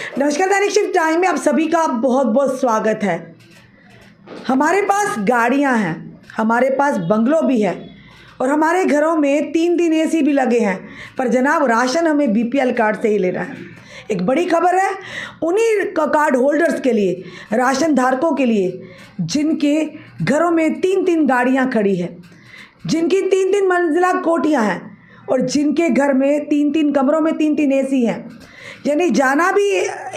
नमस्कार, दैनिक shift time में आप सभी का बहुत बहुत स्वागत है। हमारे पास गाड़ियां हैं, हमारे पास बंगलो भी है और हमारे घरों में 3 एसी भी लगे हैं, पर जनाब राशन हमें बीपीएल कार्ड से ही लेना है। एक बड़ी खबर है उन्हीं कार्ड होल्डर्स के लिए, राशन धारकों के लिए, जिनके घरों में 3 गाड़ियां खड़ी हैं, जिनकी 3 मंजिला कोठियां हैं और जिनके घर में 3 कमरों में 3 एसी हैं। यानी जाना भी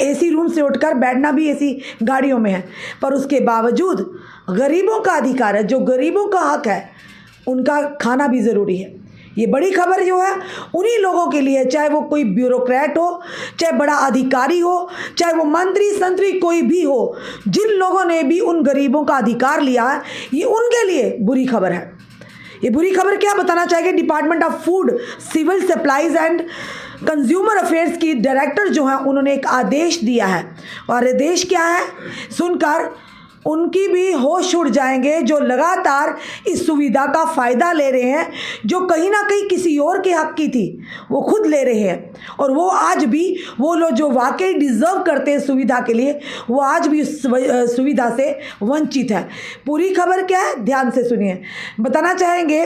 एसी रूम से उठकर बैठना भी एसी गाड़ियों में है, पर उसके बावजूद गरीबों का अधिकार है, जो गरीबों का हक है, उनका खाना भी ज़रूरी है। ये बड़ी खबर जो है उन्हीं लोगों के लिए, चाहे वो कोई ब्यूरोक्रेट हो, चाहे बड़ा अधिकारी हो, चाहे वो मंत्री संतरी कोई भी हो, जिन लोगों ने भी उन गरीबों का अधिकार लिया है, ये उनके लिए बुरी खबर है। ये बुरी खबर क्या बताना चाहेंगे, department of food, civil supplies and consumer affairs की डायरेक्टर जो है उन्होंने एक आदेश दिया है। और आदेश क्या है सुनकर उनकी भी होश उड़ जाएंगे, जो लगातार इस सुविधा का फ़ायदा ले रहे हैं, जो कहीं ना कहीं किसी और के हक की थी वो खुद ले रहे हैं, और वो आज भी वो लोग जो वाकई डिज़र्व करते हैं सुविधा के लिए, वो आज भी उस सुविधा से वंचित है। पूरी खबर क्या है ध्यान से सुनिए। बताना चाहेंगे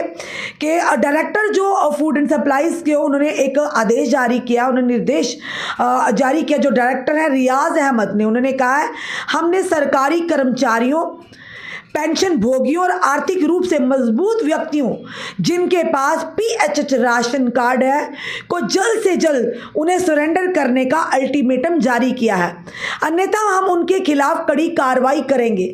कि डायरेक्टर जो फूड एंड सप्लाईज के उन्होंने एक आदेश जारी किया, उन्होंने निर्देश जारी किया। जो डायरेक्टर है रियाज अहमद ने, उन्होंने कहा है हमने सरकारी कर्मचारियों, पेंशन भोगियों और आर्थिक रूप से मजबूत व्यक्तियों जिनके पास पीएचएच राशन कार्ड है को जल्द से जल्द उन्हें सरेंडर करने का अल्टीमेटम जारी किया है, अन्यथा हम उनके खिलाफ कड़ी कार्रवाई करेंगे।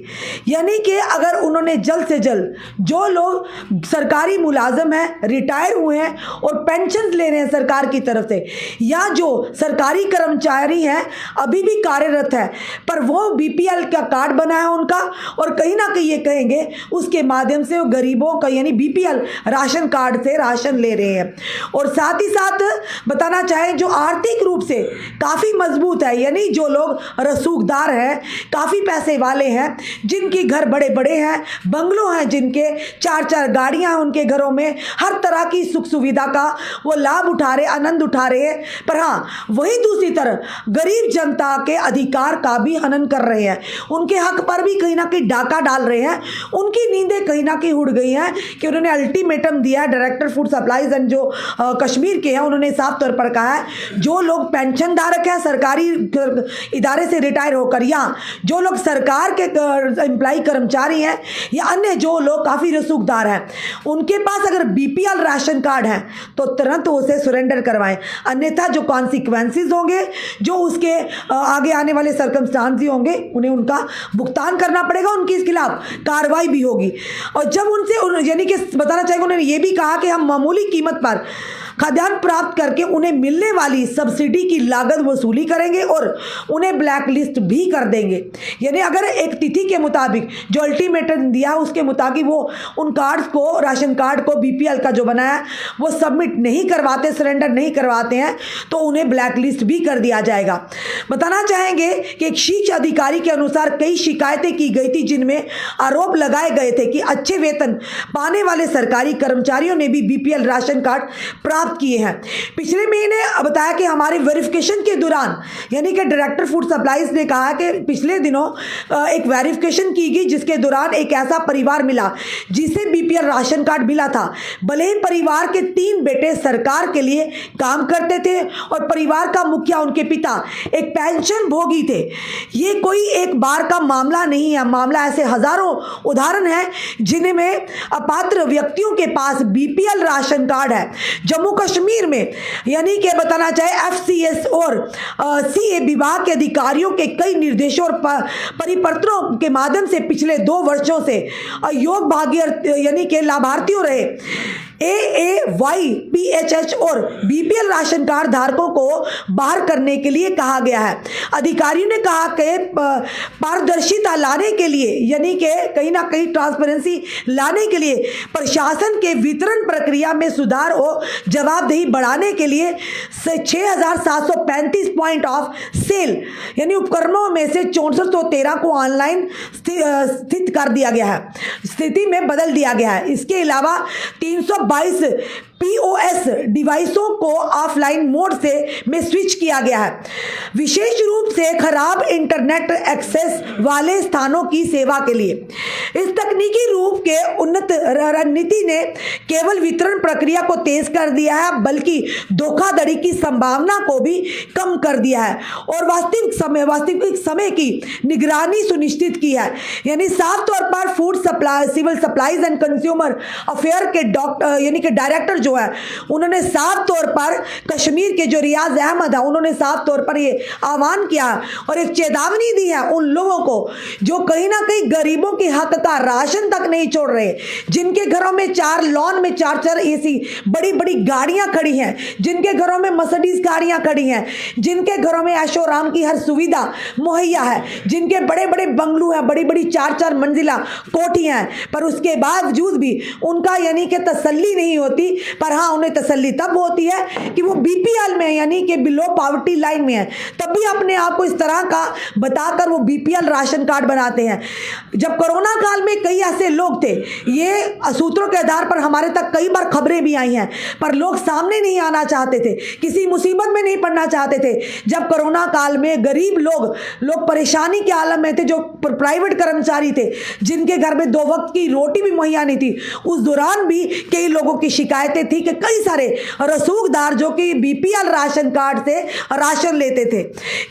यानी कि अगर उन्होंने जल्द से जल्द, जो लोग सरकारी मुलाजम हैं, रिटायर हुए हैं और पेंशन ले रहे हैं सरकार की तरफ से, या जो सरकारी कर्मचारी हैं अभी भी कार्यरत है पर वो बीपीएल का कार्ड बना है उनका, और कहीं ना कहीं ये कहेंगे उसके माध्यम से वो गरीबों का यानी बीपीएल राशन कार्ड से राशन ले रहे हैं। और साथ ही साथ बताना चाहें जो आर्थिक रूप से काफ़ी मजबूत है, यानी जो लोग रसूखदार हैं, काफ़ी पैसे वाले हैं, जिनके घर बड़े बड़े हैं, बंगलों हैं, जिनके 4 गाड़ियां हैं उनके घरों में, हर तरह की सुख सुविधा का वो लाभ उठा रहे, आनंद उठा रहे हैं। पर हाँ, वही दूसरी तरफ गरीब जनता के अधिकार का भी हनन कर रहे हैं, उनके हक पर भी कहीं ना कहीं डाका डाल रहे हैं। उनकी नींदें कहीं ना कहीं उड़ गई हैं कि उन्होंने अल्टीमेटम दिया है। डायरेक्टर फूड सप्लाईज एंड जो कश्मीर के हैं उन्होंने साफ तौर पर कहा है जो लोग पेंशन धारक हैं, सरकारी इदारे से रिटायर होकर, या जो लोग सरकार के एम्प्लॉय कर्मचारी हैं, या अन्य जो लोग काफ़ी रसूखदार हैं, उनके पास अगर बीपीएल राशन कार्ड है तो तुरंत उसे सरेंडर करवाएं, अन्यथा जो कॉन्सिक्वेंसेस होंगे, जो उसके आगे आने वाले सर्कमस्टांस होंगे, उन्हें उनका भुगतान करना पड़ेगा, उनके इस खिलाफ कार्रवाई भी होगी। और जब उनसे यानी कि बताना चाहिए, उन्होंने ये भी कहा कि हम मामूली कीमत पर खाद्यान्न प्राप्त करके उन्हें मिलने वाली सब्सिडी की लागत वसूली करेंगे और उन्हें ब्लैक लिस्ट भी कर देंगे। यानी अगर एक तिथि के मुताबिक जो अल्टीमेटम दिया है उसके मुताबिक वो उन कार्ड्स को, राशन कार्ड को बीपीएल का जो बनाया है वो सबमिट नहीं करवाते, सरेंडर नहीं करवाते हैं, तो उन्हें ब्लैक लिस्ट भी कर दिया जाएगा। बताना चाहेंगे कि एक शीर्ष अधिकारी के अनुसार कई शिकायतें की गई थी जिनमें आरोप लगाए गए थे कि अच्छे वेतन पाने वाले सरकारी कर्मचारियों ने भी बीपीएल राशन कार्ड प्राप्त किए हैं। पिछले महीने बताया कि हमारे वेरिफिकेशन के दौरान, यानी कि डायरेक्टर फूड सप्लाईज ने कहा कि पिछले दिनों एक वेरिफिकेशन की गई जिसके दौरान एक ऐसा परिवार मिला जिसे बीपीएल राशन कार्ड मिला था। भले ही परिवार के 3 बेटे सरकार के लिए काम करते थे और परिवार का मुखिया उनके पिता एक पेंशन भोगी थे। ये कोई एक बार का मामला नहीं है, मामला ऐसे हजारों उदाहरण हैं जिनमें अपात्र व्यक्तियों के पास बीपीएल राशन कार्ड है। जम्मू कश्मीर में यानी कि बताना चाहे एफसीएस और सीए विभाग के अधिकारियों के कई निर्देशों और परिपत्रों के माध्यम से पिछले 2 वर्षों से योग भागीदार यानी कि लाभार्थियों रहे एएवाई, पीएचएच और बीपीएल राशन कार्ड धारकों को बाहर करने के लिए कहा गया है। अधिकारियों ने कहा कि पारदर्शिता लाने के लिए, यानी कि कहीं ना कहीं ट्रांसपेरेंसी लाने के लिए, प्रशासन के वितरण प्रक्रिया में सुधार और जवाबदेही बढ़ाने के लिए 6,735 पॉइंट ऑफ सेल यानी उपकरणों में से 6413 को ऑनलाइन स्थित कर दिया गया है, स्थिति में बदल दिया गया है। इसके अलावा 322 POS डिवाइसों को ऑफलाइन मोड से में स्विच किया गया है, विशेष रूप से खराब इंटरनेट एक्सेस वाले स्थानों की सेवा के लिए। इस तकनीकी रूप के उन्नत रणनीति ने केवल वितरण प्रक्रिया को तेज कर दिया है, बल्कि धोखाधड़ी की संभावना को भी कम कर दिया है और वास्तविक समय की निगरानी सुनिश्चित की है। यानी साफ तौर पर food supply, civil supplies and consumer affair के डायरेक्टर जो है, उन्होंने साफ तौर पर कश्मीर के जो रियाज अहमद है, उन्होंने साफ तौर पर ये आह्वान किया और एक चेतावनी दी है उन लोगों को जो कहीं ना कहीं गरीबों के हक का राशन तक नहीं छोड़ रहे, जिनके घरों में 4 लॉन में 4 AC बड़ी बड़ी गाड़ियां खड़ी हैं, जिनके घरों में मर्सिडीज गाड़ियां खड़ी हैं, जिनके घरों में ऐशोआराम की हर सुविधा मुहैया है, जिनके बड़े बड़े बंगलू हैं, बड़ी बड़ी 4 मंजिला कोठियां हैं, पर उसके बावजूद भी उनका यानी कि तसल्ली नहीं होती। पर हाँ, उन्हें तसल्ली तब होती है कि वो BPL में यानी कि बिलो पॉवर्टी लाइन में है, तब भी अपने आप को इस तरह का बताकर वो BPL राशन कार्ड बनाते हैं। जब कोरोना काल में कई ऐसे लोग थे, ये सूत्रों के आधार पर हमारे तक कई बार खबरें भी आई हैं, पर लोग सामने नहीं आना चाहते थे, किसी मुसीबत में नहीं पड़ना चाहते थे। जब कोरोना काल में गरीब लोग परेशानी के आलम में थे, जो प्राइवेट कर्मचारी थे, जिनके घर में 2 वक्त की रोटी भी मुहैया नहीं थी, उस दौरान भी कई लोगों की शिकायतें थी कि कई सारे रसूखदार जो कि BPL राशन कार्ड से राशन लेते थे।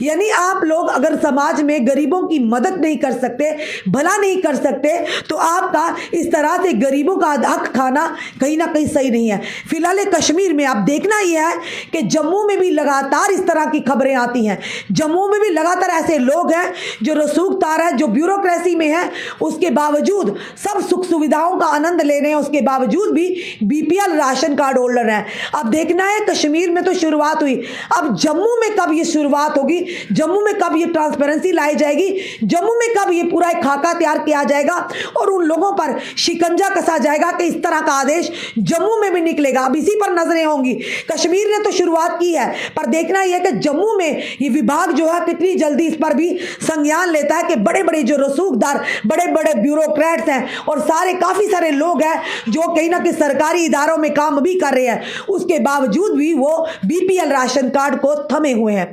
यानी आप लोग अगर समाज में गरीबों की मदद नहीं कर सकते, भला नहीं कर सकते, तो आपका इस तरह से गरीबों का हक खाना कहीं ना कहीं सही नहीं है। फिलहाल कश्मीर में आप देखना यह है कि जम्मू में भी लगातार इस तरह की खबरें आती हैं। जम्मू में भी लगातार ऐसे लोग हैं जो रसूखदार हैं, जो ब्यूरोक्रेसी में है, उसके बावजूद सब सुख सुविधाओं का आनंद ले रहे हैं, उसके बावजूद भी BPL राशन कार्ड होल्डर हैं। अब देखना है कश्मीर में तो शुरुआत हुई, अब जम्मू में कब ये शुरुआत होगी, जम्मू में कब ये ट्रांसपेरेंसी लाई जाएगी, जम्मू में कब ये पूरा एक खाका तैयार किया जाएगा और उन लोगों पर शिकंजा कसा जाएगा कि इस तरह का आदेश जम्मू में भी निकलेगा। अब इसी पर नजरें होंगी। कश्मीर ने तो शुरुआत की है, पर देखना यह कि जम्मू में ये विभाग जो है कितनी जल्दी इस पर भी संज्ञान लेता है कि बड़े बड़े जो रसूखदार, बड़े बड़े ब्यूरोक्रेट्स हैं और काफी सारे लोग हैं जो कहीं ना कहीं सरकारी इदारों में काम भी कर रहे हैं, उसके बावजूद भी वो BPL राशन कार्ड को थमे हुए हैं।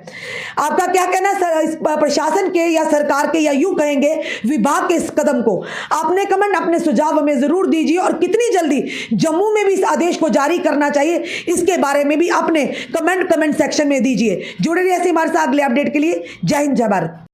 आपका क्या कहना है प्रशासन के या सरकार के या यूं कहेंगे विभाग के इस कदम को? आपने कमेंट अपने सुझाव हमें जरूर दीजिए और कितनी जल्दी जम्मू में भी इस आदेश को जारी करना चाहिए, इसके बारे में भी अपने कमेंट सेक्शन में दीजिए। जुड़े रहिए ऐसे हमारे साथ अगले अपडेट के लिए। जय हिंद, जय भारत।